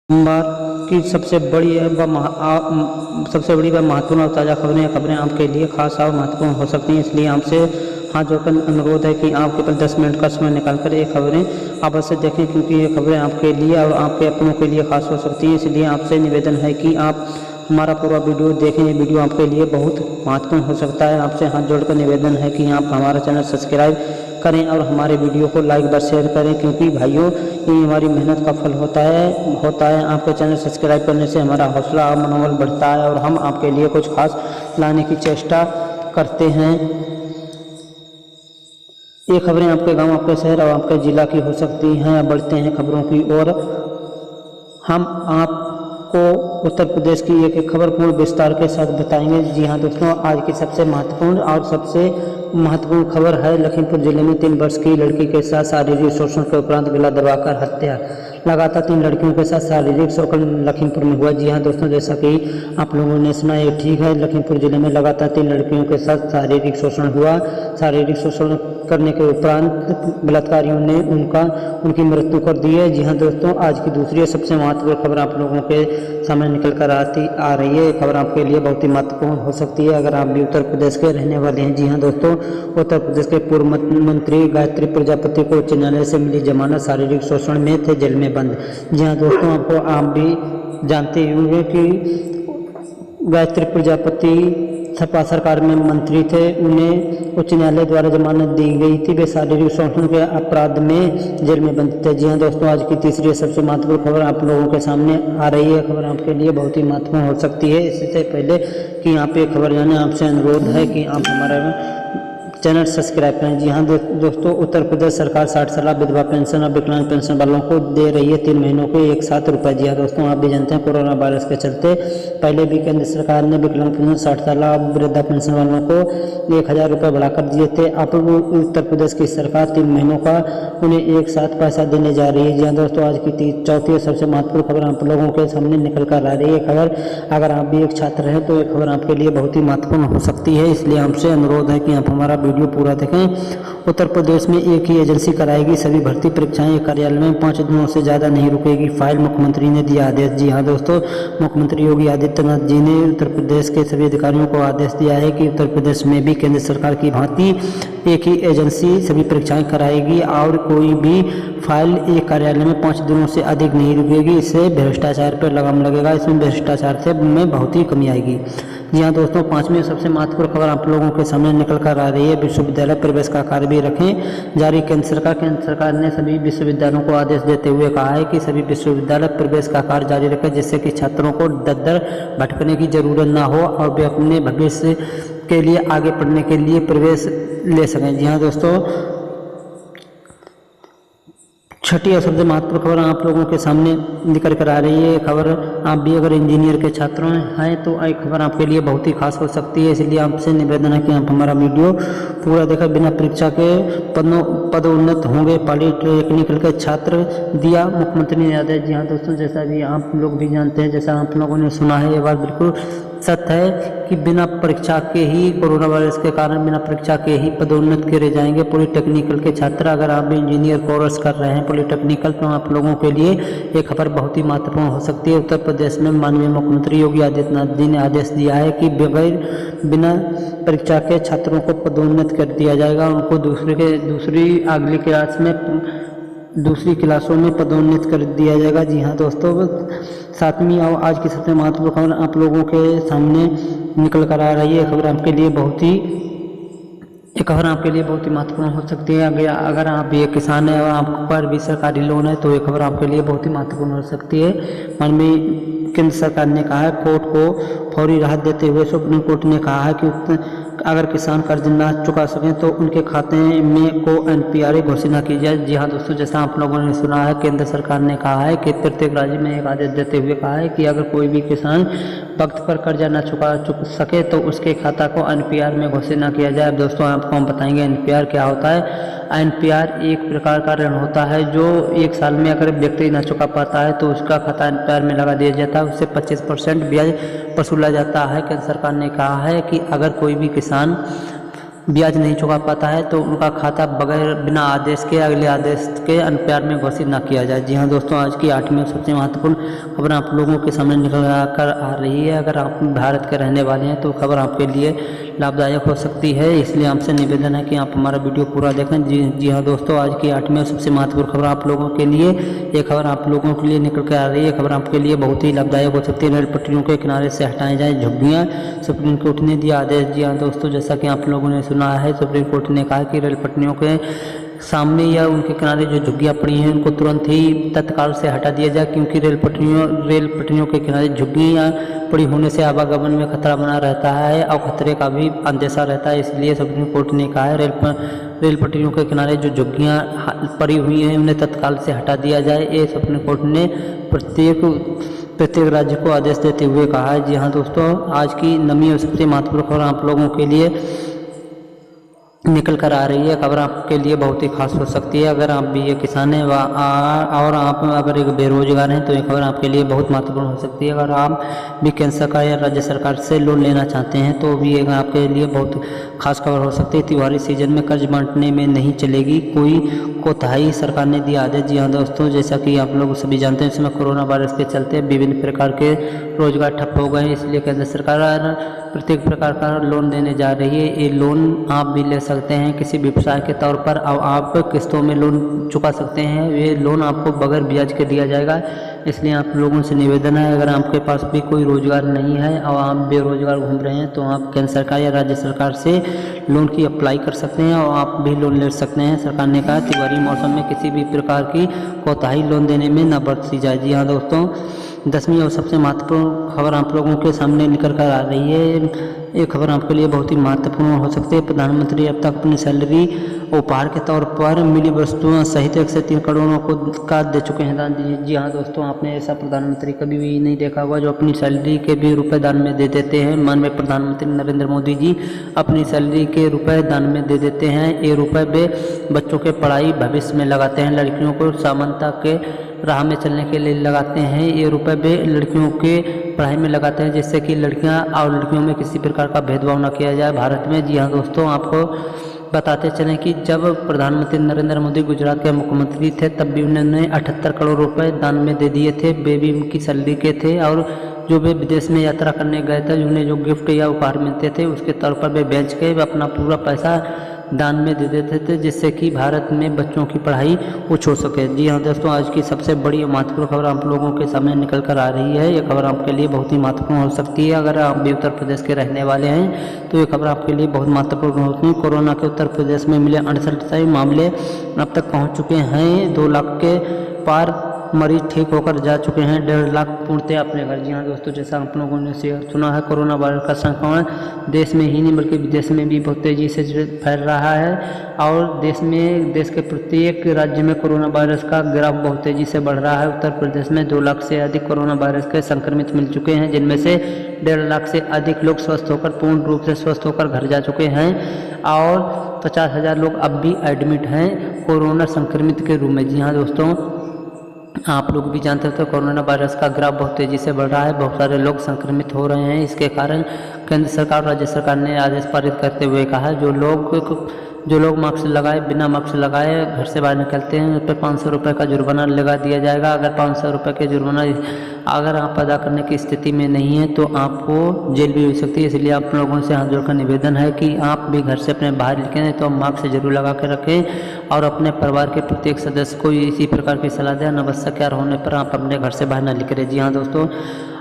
सोमवार की सबसे बड़ी व महत्वपूर्ण और ताज़ा खबरें आपके लिए खास और महत्वपूर्ण हो सकती हैं। इसलिए आपसे हाथ जोड़कर अनुरोध है कि आप केवल 10 मिनट का समय निकालकर ये खबरें अवश्य देखें, क्योंकि ये खबरें आपके लिए और आपके अपनों के लिए खास हो सकती हैं। इसलिए आपसे निवेदन है कि आप हमारा पूरा वीडियो देखें। ये वीडियो आपके लिए बहुत महत्वपूर्ण हो सकता है। आपसे हाथ जोड़कर निवेदन है कि आप हमारा चैनल सब्सक्राइब करें और हमारे वीडियो को लाइक व शेयर करें, क्योंकि भाइयों ये हमारी मेहनत का फल होता है। आपके चैनल सब्सक्राइब करने से हमारा हौसला और मनोबल बढ़ता है और हम आपके लिए कुछ खास लाने की चेष्टा करते हैं। ये खबरें आपके गांव, आपके शहर और आपके ज़िला की हो सकती हैं। बढ़ते हैं खबरों की ओर। हम आपको उत्तर प्रदेश की एक खबर पूर्ण विस्तार के साथ बताएंगे। जी हाँ दोस्तों, आज की सबसे महत्वपूर्ण खबर है लखीमपुर जिले में 3 वर्ष की लड़की के साथ शारीरिक शोषण के उपरांत गला दबाकर हत्या। लगातार 3 लड़कियों के साथ शारीरिक शोषण लखीमपुर में हुआ। जी हाँ दोस्तों, जैसा कि आप लोगों ने सुना, ये ठीक है। लखीमपुर जिले में लगातार 3 लड़कियों के साथ शारीरिक शोषण हुआ। शारीरिक शोषण करने के उपरांत बलात्कारियों ने उनकी मृत्यु कर दी है। जी हाँ दोस्तों, आज की दूसरी और सबसे महत्वपूर्ण खबर आप लोगों के सामने निकल कर आ रही है। खबर आपके लिए बहुत ही महत्वपूर्ण हो सकती है अगर आप भी उत्तर प्रदेश के रहने वाले हैं। जी हाँ दोस्तों, उत्तर प्रदेश के पूर्व मंत्री गायत्री प्रजापति को उच्च न्यायालय से मिली जमानत। शारीरिक शोषण में थे जेल में बंद। जी हाँ दोस्तों, आप भी जानते होंगे कि गायत्री प्रजापति सपा सरकार में मंत्री थे। उन्हें उच्च न्यायालय द्वारा जमानत दी गई थी। वे शारीरिक शोषण के अपराध में जेल में बंद थे। जी हाँ दोस्तों, आज की तीसरी सबसे महत्वपूर्ण खबर आप लोगों के सामने आ रही है। खबर आपके लिए बहुत ही महत्वपूर्ण हो सकती है। इससे पहले कि आप ये खबर जाने, आपसे अनुरोध है कि आप हमारा चैनल सब्सक्राइब करें। जी हाँ दोस्तों, उत्तर प्रदेश सरकार 60 साल विधवा पेंशन और विकलांग पेंशन वालों को दे रही है 3 महीनों के एक साथ रुपए। जी हाँ दोस्तों, आप भी जानते हैं कोरोना वायरस के चलते पहले भी केंद्र सरकार ने विकलांग पेंशन 60 साल वृद्धा पेंशन वालों को 1000 रुपये बढ़ाकर दिए थे। अब उत्तर प्रदेश की सरकार 3 महीनों का उन्हें एक साथ पैसा देने जा रही है। जी हाँ दोस्तों, आज की चौथी और सबसे महत्वपूर्ण खबर आप लोगों के सामने निकल कर आ रही है। खबर अगर आप भी एक छात्र हैं तो ये खबर आपके लिए बहुत ही महत्वपूर्ण हो सकती है। इसलिए आपसे अनुरोध है कि आप हमारा वीडियो पूरा देखें। उत्तर प्रदेश में एक ही एजेंसी कराएगी सभी भर्ती परीक्षाएं। कार्यालय में 5 दिनों से ज़्यादा नहीं रुकेगी फाइल। मुख्यमंत्री ने दिया आदेश। जी हाँ दोस्तों, मुख्यमंत्री योगी आदित्यनाथ जी ने उत्तर प्रदेश के सभी अधिकारियों को आदेश दिया है कि उत्तर प्रदेश में भी केंद्र सरकार की भांति एक ही एजेंसी सभी परीक्षाएं कराएगी और कोई भी फाइल एक कार्यालय में 5 दिनों से अधिक नहीं रुकेगी। इससे भ्रष्टाचार पर लगाम लगेगा। इसमें भ्रष्टाचार से में बहुत ही कमी आएगी। जी हाँ दोस्तों, 5वीं सबसे महत्वपूर्ण खबर आप लोगों के सामने निकल कर आ रही है। विश्वविद्यालय प्रवेश का कार्य भी रखें जारी। केंद्र सरकार ने सभी विश्वविद्यालयों को आदेश देते हुए कहा है कि सभी विश्वविद्यालय प्रवेश का कार्य जारी रखें, जिससे कि छात्रों को दर भटकने की जरूरत ना हो और वे अपने भविष्य के लिए आगे पढ़ने के लिए प्रवेश ले सकें। जी हाँ दोस्तों, छठी और सबसे महत्वपूर्ण खबर आप लोगों के सामने निकल कर आ रही है। खबर आप भी अगर इंजीनियर के छात्र हैं तो ये खबर आपके लिए बहुत ही खास हो सकती है। इसलिए आपसे निवेदन है कि आप हमारा वीडियो पूरा देखकर बिना परीक्षा के पदोन्नत होंगे पॉलिटेक्निकल के छात्र, दिया मुख्यमंत्री ने आदेश। जी हाँ दोस्तों, जैसा भी आप लोग भी जानते हैं, जैसा आप लोगों ने सुना है, ये बात बिल्कुल सत्य है कि बिना परीक्षा के ही कोरोना वायरस के कारण बिना परीक्षा के ही पदोन्नत करे जाएंगे पॉलिटेक्निकल के छात्र। अगर आप इंजीनियर कोर्स कर रहे हैं पॉलिटेक्निकल, तो आप लोगों के लिए ये खबर बहुत ही महत्वपूर्ण हो सकती है। उत्तर प्रदेश में माननीय मुख्यमंत्री योगी आदित्यनाथ जी ने आदेश दिया है कि बिना परीक्षा के छात्रों को पदोन्नत कर दिया जाएगा। उनको दूसरी क्लासों में पदोन्नत कर दिया जाएगा। जी हाँ दोस्तों, 7वीं और आज की सबसे महत्वपूर्ण खबर आप लोगों के सामने निकल कर आ रही है। खबर आपके लिए बहुत ही महत्वपूर्ण हो सकती है। अगर आप भी एक किसान है और आप पर भी सरकारी लोन है तो ये खबर आपके लिए बहुत ही महत्वपूर्ण हो सकती है। माननीय केंद्र सरकार ने कहा है, कोर्ट को फौरी राहत देते हुए सुप्रीम कोर्ट ने कहा है कि अगर किसान कर्ज ना चुका सकें तो उनके खाते में को NPRA घोषणा की जाए। जी हाँ दोस्तों, जैसा आप लोगों ने सुना है, केंद्र सरकार ने कहा है कि प्रत्येक राज्य में एक आदेश देते हुए कहा है कि अगर कोई भी किसान वक्त पर कर्जा ना चुका सके तो उसके खाता को NPR में घोषणा किया जाए। अब दोस्तों, आपको हम बताएंगे NPR क्या होता है। NPR एक प्रकार का ऋण होता है जो 1 साल में अगर व्यक्ति ना चुका पाता है तो उसका खाता NPR में लगा दिया जाता है। उससे 25% ब्याज वसूला जाता है। केंद्र सरकार ने कहा है कि अगर कोई भी किसान ब्याज नहीं चुका पाता है तो उनका खाता बगैर बिना आदेश के अगले आदेश के अनप्यार में घोषित न किया जाए। जी हाँ दोस्तों, आज की 8वीं और सबसे महत्वपूर्ण खबर आप लोगों के सामने निकल कर आ रही है। अगर आप भारत के रहने वाले हैं तो खबर आपके लिए लाभदायक हो सकती है, इसलिए आपसे निवेदन है कि आप हमारा वीडियो पूरा देखें। जी हाँ दोस्तों, आज की 8वीं और सबसे महत्वपूर्ण खबर आप लोगों के लिए, ये खबर आप लोगों के लिए निकल कर आ रही है। खबर आपके लिए बहुत ही लाभदायक हो सकती है। रेल पटरियों के किनारे से हटाई जाए झुग्गियाँ, सुप्रीम कोर्ट ने दिया आदेश। जी हाँ दोस्तों, जैसा कि आप लोगों ने सुना है, सुप्रीम कोर्ट ने कहा कि रेल पटरियों के सामने या उनके किनारे जो झुग्गियाँ पड़ी हैं उनको तुरंत ही तत्काल से हटा दिया जाए, क्योंकि रेल पटरियों के किनारे झुग्गियाँ पड़ी होने से आवागमन में खतरा बना रहता है और खतरे का भी अंदेशा रहता है। इसलिए सुप्रीम कोर्ट ने कहा है रेल पटरियों के किनारे जो झुग्गियाँ पड़ी हुई हैं उन्हें तत्काल से हटा दिया जाए। ये सुप्रीम कोर्ट ने प्रत्येक राज्य को आदेश देते हुए कहा है। जी हाँ दोस्तों, आज की नवी और सबसे महत्वपूर्ण खबर आप लोगों के लिए निकल कर आ रही है। खबर आपके लिए बहुत ही खास हो सकती है। अगर आप भी एक किसान हैं और आप अगर एक बेरोजगार हैं तो ये खबर आपके लिए बहुत महत्वपूर्ण हो सकती है। अगर आप भी केंद्र सरकार या राज्य सरकार से लोन लेना चाहते हैं तो भी एक आपके लिए बहुत खास खबर हो सकती है। त्योहारी सीजन में कर्ज बांटने में नहीं चलेगी कोई कोताही, सरकार ने दिया आदेश। जी हाँ दोस्तों, जैसा कि आप लोग सभी जानते हैं, इसमें कोरोना वायरस के चलते विभिन्न प्रकार के रोजगार ठप हो गए हैं, इसलिए केंद्र सरकार प्रत्येक प्रकार का लोन देने जा रही है। ये लोन आप भी ले सकते हैं किसी व्यवसाय के तौर पर, और आप किस्तों में लोन चुका सकते हैं। ये लोन आपको बगैर ब्याज के दिया जाएगा। इसलिए आप लोगों से निवेदन है, अगर आपके पास भी कोई रोजगार नहीं है और आप बेरोजगार घूम रहे हैं तो आप केंद्र सरकार या राज्य सरकार से लोन की अप्लाई कर सकते हैं और आप भी लोन ले सकते हैं। सरकार ने कहा त्योहारी मौसम में किसी भी प्रकार की कोताही लोन देने में न बरती जाए। जी हाँ दोस्तों, 10वीं और सबसे महत्वपूर्ण खबर आप लोगों के सामने निकल कर आ रही है। ये खबर आपके लिए बहुत ही महत्वपूर्ण हो सकती है। प्रधानमंत्री अब तक अपनी सैलरी उपहार के तौर पर मिली वस्तुओं सहित 103 करोड़ का दे चुके हैं दान। जी हाँ दोस्तों, आपने ऐसा प्रधानमंत्री कभी भी नहीं देखा होगा जो अपनी सैलरी के भी रुपए दान में दे देते हैं। माननीय प्रधानमंत्री नरेंद्र मोदी जी अपनी सैलरी के रुपए दान में दे देते हैं। ये रुपए वे बच्चों के पढ़ाई भविष्य में लगाते हैं, लड़कियों को समानता के राह में चलने के लिए लगाते हैं। ये रुपए वे लड़कियों के पढ़ाई में लगाते हैं, जिससे कि लड़कियां और लड़कियों में किसी प्रकार का भेदभाव न किया जाए भारत में। जी हाँ दोस्तों, आपको बताते चलें कि जब प्रधानमंत्री नरेंद्र मोदी गुजरात के मुख्यमंत्री थे तब भी उन्होंने 78 करोड़ रुपए दान में दे दिए थे। वे भी उनकी सैलरी के थे और जो वे विदेश में यात्रा करने गए थे, उन्हें जो गिफ्ट या उपहार मिलते थे उसके तौर पर वे बेच के अपना पूरा पैसा दान में दे देते थे, जिससे कि भारत में बच्चों की पढ़ाई कुछ हो सके। जी हाँ दोस्तों, आज की सबसे बड़ी महत्वपूर्ण खबर आप लोगों के सामने निकल कर आ रही है। ये खबर आपके लिए बहुत ही महत्वपूर्ण हो सकती है। अगर आप भी उत्तर प्रदेश के रहने वाले हैं तो ये खबर आपके लिए बहुत महत्वपूर्ण होती है। कोरोना के उत्तर प्रदेश में मिले 68 मामले अब तक पहुँच चुके हैं। 2 लाख के पार मरीज ठीक होकर जा चुके हैं। 1.5 लाख पूर्णतः अपने घर। जी हाँ दोस्तों, जैसा आप लोगों ने सुना है, कोरोना वायरस का संक्रमण देश में ही नहीं बल्कि विदेश में भी बहुत तेजी से फैल रहा है और देश के प्रत्येक राज्य में कोरोना वायरस का ग्राफ बहुत तेजी से बढ़ रहा है। उत्तर प्रदेश में 2 लाख से अधिक कोरोना वायरस के संक्रमित मिल चुके हैं, जिनमें से 1.5 लाख से अधिक लोग स्वस्थ होकर पूर्ण रूप से स्वस्थ होकर घर जा चुके हैं और 50,000 लोग अब भी एडमिट हैं कोरोना संक्रमित के रूप में। जी हाँ दोस्तों, आप लोग भी जानते हो तो कोरोना वायरस का ग्राफ बहुत तेज़ी से बढ़ रहा है, बहुत सारे लोग संक्रमित हो रहे हैं। इसके कारण केंद्र सरकार और राज्य सरकार ने आदेश पारित करते हुए कहा जो लोग मास्क लगाए बिना मास्क लगाए घर से बाहर निकलते हैं उन पर 500 रुपये का जुर्माना लगा दिया जाएगा। अगर 500 रुपये के जुर्माना अगर आप अदा करने की स्थिति में नहीं है तो आपको जेल भी हो सकती है। इसलिए आप लोगों से हाथ जोड़कर निवेदन है कि आप भी घर से अपने बाहर निकलें तो मास्क जरूर लगा कर रखें और अपने परिवार के प्रत्येक सदस्य को इसी प्रकार की सलाह दें। अनावश्यक कार्य होने पर आप अपने घर से बाहर न निकलें। जी हाँ दोस्तों,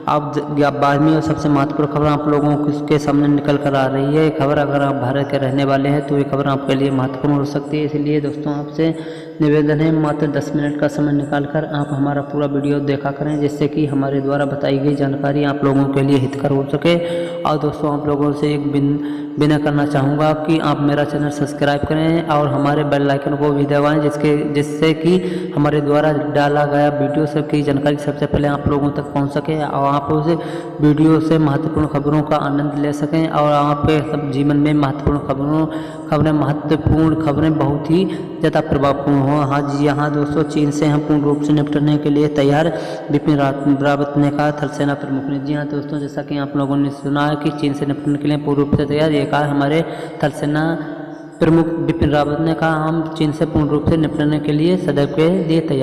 अब 12वीं और सबसे महत्वपूर्ण खबर आप लोगों के सामने निकल कर आ रही है। खबर अगर आप भारत के रहने वाले हैं तो ये खबर आपके लिए महत्वपूर्ण हो सकती है। इसलिए दोस्तों, आपसे निवेदन है मात्र 10 मिनट का समय निकालकर आप हमारा पूरा वीडियो देखा करें, जिससे कि हमारे द्वारा बताई गई जानकारी आप लोगों के लिए हितकर हो सके। और दोस्तों, आप लोगों से एक विनय करना चाहूँगा कि आप मेरा चैनल सब्सक्राइब करें और हमारे बेल आइकन को भी दबाएं, जिससे कि हमारे द्वारा डाला गया वीडियो सब की जानकारी सबसे पहले आप लोगों तक पहुँच सके और आप उस वीडियो से महत्वपूर्ण खबरों का आनंद ले सकें और आपके सब जीवन में महत्वपूर्ण खबरें बहुत ही ज़्यादा प्रभावपूर्ण हो। हाँ जी हाँ दोस्तों, चीन से हम पूर्ण रूप से निपटने के लिए तैयार, बिपिन रावत ने कहा, थल सेना प्रमुख ने। जी हाँ दोस्तों, जैसा कि आप लोगों ने सुना है कि चीन से निपटने के लिए पूर्ण रूप से तैयार, ये कहा हमारे थल सेना प्रमुख बिपिन रावत ने कहा, हम चीन से पूर्ण रूप से निपटने के लिए सदैव के लिए तैयार।